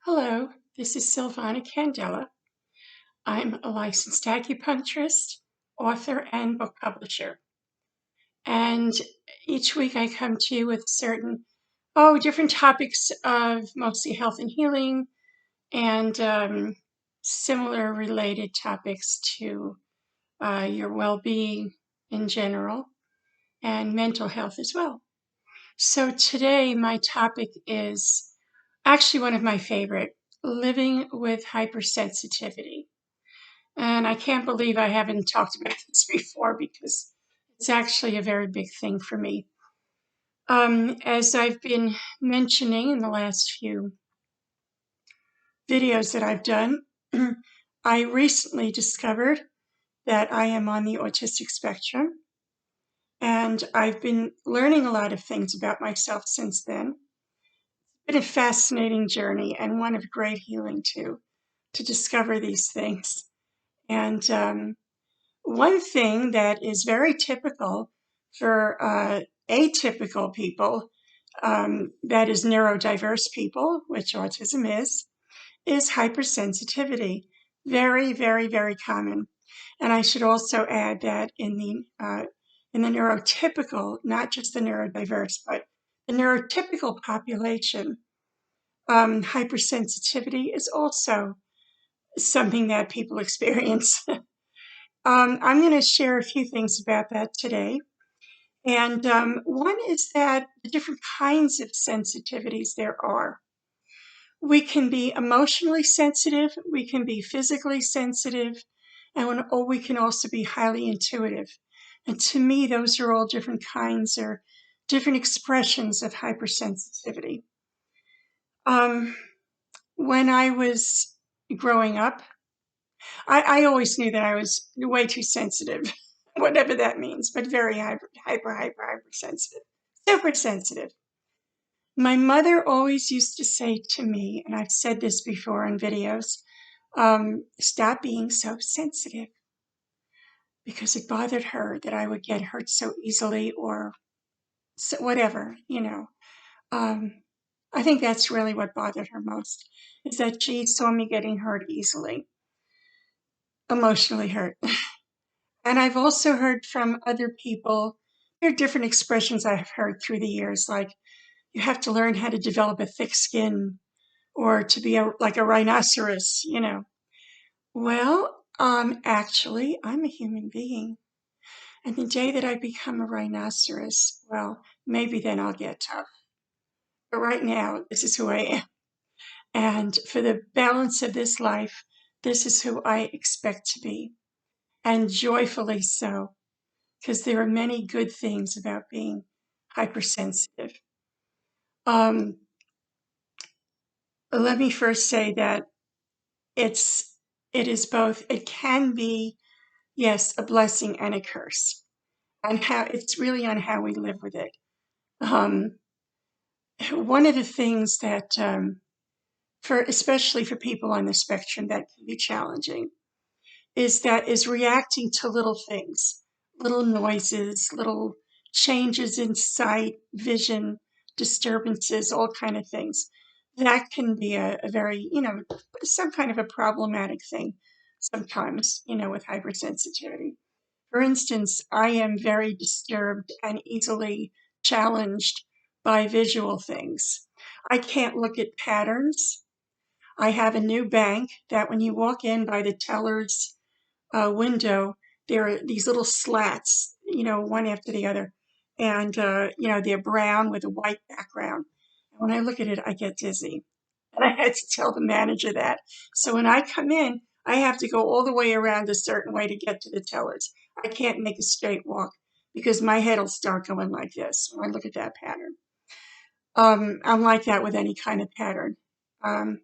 Hello, this is Sylvana Candela. I'm a licensed acupuncturist, author, and book publisher. And each week I come to you with different topics of mostly health and healing and similar related topics to your well-being in general and mental health as well. So today my topic is actually one of my favorite, living with hypersensitivity. And I can't believe I haven't talked about this before because it's actually a very big thing for me. As I've been mentioning in the last few videos that I've done, I recently discovered that I am on the autistic spectrum, and I've been learning a lot of things about myself since then. It's been a fascinating journey and one of great healing too, to discover these things. And one thing that is very typical for atypical people, that is neurodiverse people, which autism is hypersensitivity. Very, very, very common. And I should also add that in the neurotypical, not just the neurodiverse, but the neurotypical population, hypersensitivity is also something that people experience. I'm going to share a few things about that today. And one is that the different kinds of sensitivities there are. We can be emotionally sensitive, we can be physically sensitive, or we can also be highly intuitive. And to me, those are all different kinds or different expressions of hypersensitivity. When I was growing up, I always knew that I was way too sensitive, whatever that means, but very hypersensitive, super sensitive. My mother always used to say to me, and I've said this before in videos, stop being so sensitive, because it bothered her that I would get hurt so easily or whatever, you know. I think that's really what bothered her most, is that she saw me getting hurt easily, emotionally hurt. And I've also heard from other people, there are different expressions I've heard through the years, like you have to learn how to develop a thick skin or to be like a rhinoceros, you know. Well, actually, I'm a human being. And the day that I become a rhinoceros, well, maybe then I'll get tough. But right now, this is who I am. And for the balance of this life, this is who I expect to be, and joyfully so, because there are many good things about being hypersensitive. Let me first say that it is both, it can be, yes, a blessing and a curse. And how it's really on how we live with it. One of the things that, especially for people on the spectrum, that can be challenging is reacting to little things, little noises, little changes in sight, vision, disturbances, all kind of things. That can be a very, some kind of a problematic thing sometimes, with hypersensitivity. For instance, I am very disturbed and easily challenged by visual things. I can't look at patterns. I have a new bank that when you walk in by the teller's window, there are these little slats, one after the other. And, they're brown with a white background. And when I look at it, I get dizzy. And I had to tell the manager that. So when I come in, I have to go all the way around a certain way to get to the tellers. I can't make a straight walk because my head will start going like this when I look at that pattern. I'm like that with any kind of pattern. And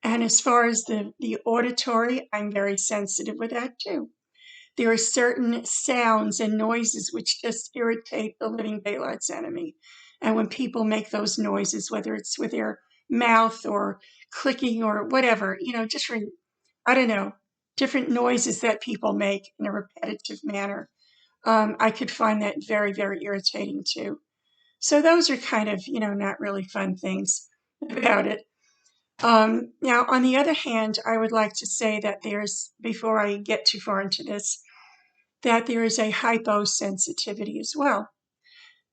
as far as the auditory, I'm very sensitive with that too. There are certain sounds and noises which just irritate the living daylights out of me. And when people make those noises, whether it's with their mouth or clicking or whatever, different, I don't know, different noises that people make in a repetitive manner, I could find that very, very irritating too. So those are kind of, not really fun things about it. Now, on the other hand, I would like to say that before I get too far into this, that there is a hyposensitivity as well,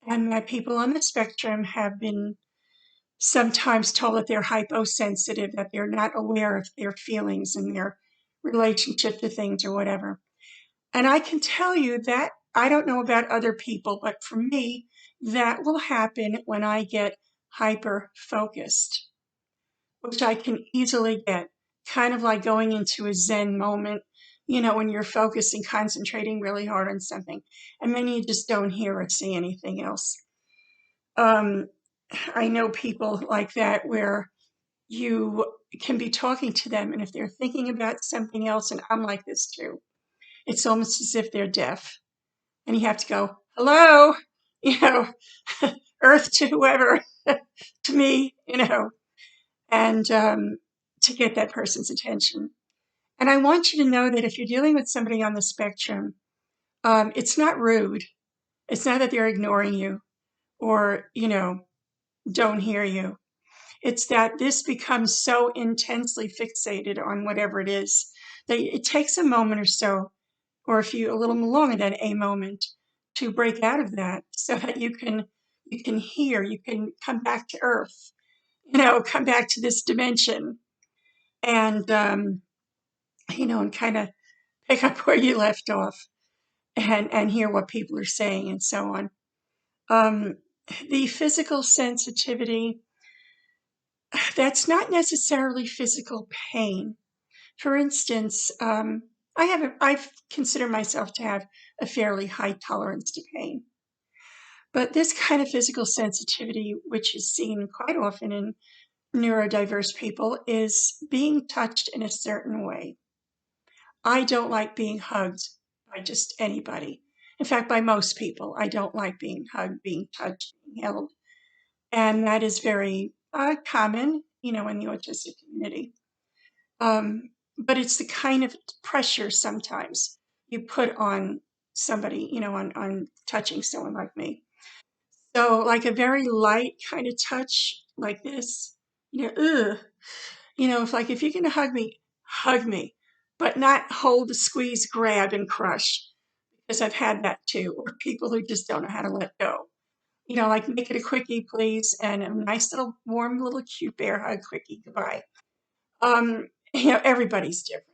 and that people on the spectrum have been sometimes told that they're hyposensitive, that they're not aware of their feelings and their relationship to things or whatever. And I can tell you that I don't know about other people, but for me, that will happen when I get hyper focused, which I can easily get, kind of like going into a Zen moment, when you're focused and concentrating really hard on something, and then you just don't hear or see anything else. Um, I know people like that where you can be talking to them, and if they're thinking about something else, and I'm like this too, it's almost as if they're deaf, and you have to go, hello, you know, earth to whoever, to me, and to get that person's attention. And I want you to know that if you're dealing with somebody on the spectrum, it's not rude. It's not that they're ignoring you or, don't hear you. It's that this becomes so intensely fixated on whatever it is that it takes a moment or so, or a little longer than a moment, to break out of that, so that you can hear, you can come back to earth, come back to this dimension, and and kind of pick up where you left off, and hear what people are saying and so on. Um, the physical sensitivity, that's not necessarily physical pain. For instance, I consider myself to have a fairly high tolerance to pain. But this kind of physical sensitivity, which is seen quite often in neurodiverse people, is being touched in a certain way. I don't like being hugged by just anybody. In fact, by most people, I don't like being hugged, being touched, being held. And that is very common, in the autistic community. But it's the kind of pressure sometimes you put on somebody, on touching someone like me. So, like a very light kind of touch like this, ugh. If you're going to hug me, but not hold, squeeze, grab, and crush, because I've had that too, or people who just don't know how to let go. Like make it a quickie, please, and a nice little warm little cute bear hug, quickie, goodbye. Everybody's different.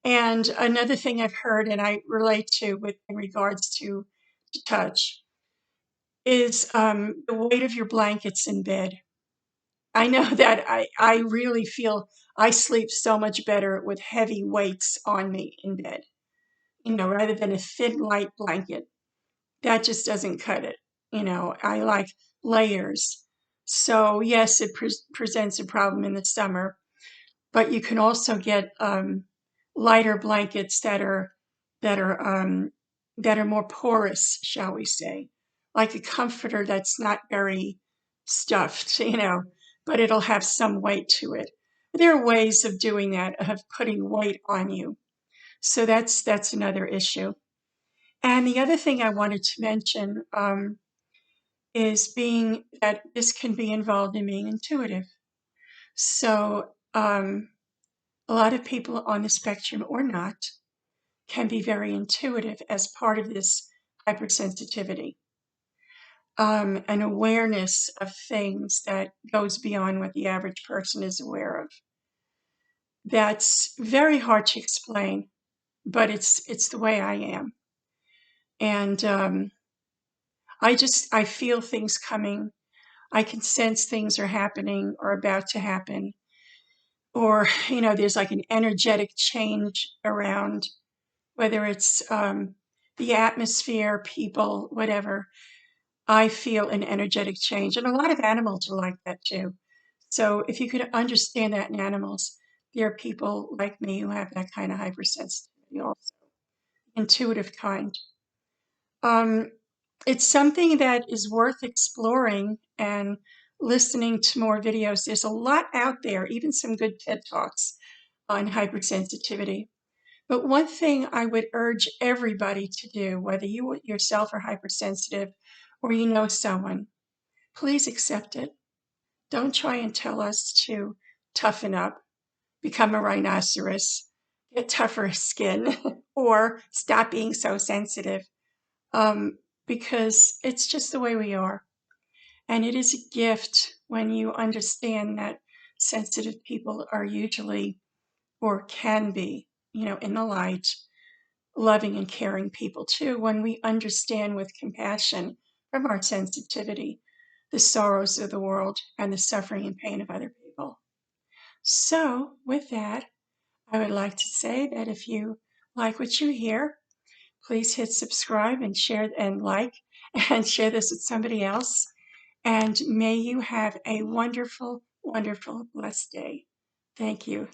And another thing I've heard, and I relate to with in regards to touch, is the weight of your blankets in bed. I know that I really feel I sleep so much better with heavy weights on me in bed, rather than a thin, light blanket. That just doesn't cut it. I like layers. So, yes, it presents a problem in the summer, but you can also get lighter blankets that are um, that are more porous, shall we say, like a comforter that's not very stuffed, but it'll have some weight to it. There are ways of doing that, of putting weight on you. So that's another issue. And the other thing I wanted to mention is being that this can be involved in being intuitive. So a lot of people on the spectrum or not can be very intuitive as part of this hypersensitivity, an awareness of things that goes beyond what the average person is aware of. That's very hard to explain, but it's the way I am, and I feel things coming. I can sense things are happening or about to happen, or there's like an energetic change around, whether it's the atmosphere, people, whatever. I feel an energetic change. And a lot of animals are like that too. So if you could understand that in animals, there are people like me who have that kind of hypersensitivity also, intuitive kind. Um, it's something that is worth exploring and listening to more videos. There's a lot out there, even some good TED Talks on hypersensitivity. But one thing I would urge everybody to do, whether you yourself are hypersensitive or you know someone, please accept it. Don't try and tell us to toughen up, become a rhinoceros, get tougher skin, or stop being so sensitive, because it's just the way we are. And it is a gift when you understand that sensitive people are usually, or can be, in the light, loving and caring people too, when we understand with compassion from our sensitivity the sorrows of the world and the suffering and pain of other people. So, with that, I would like to say that if you like what you hear, please hit subscribe and share and like and share this with somebody else. And may you have a wonderful, wonderful, blessed day. Thank you.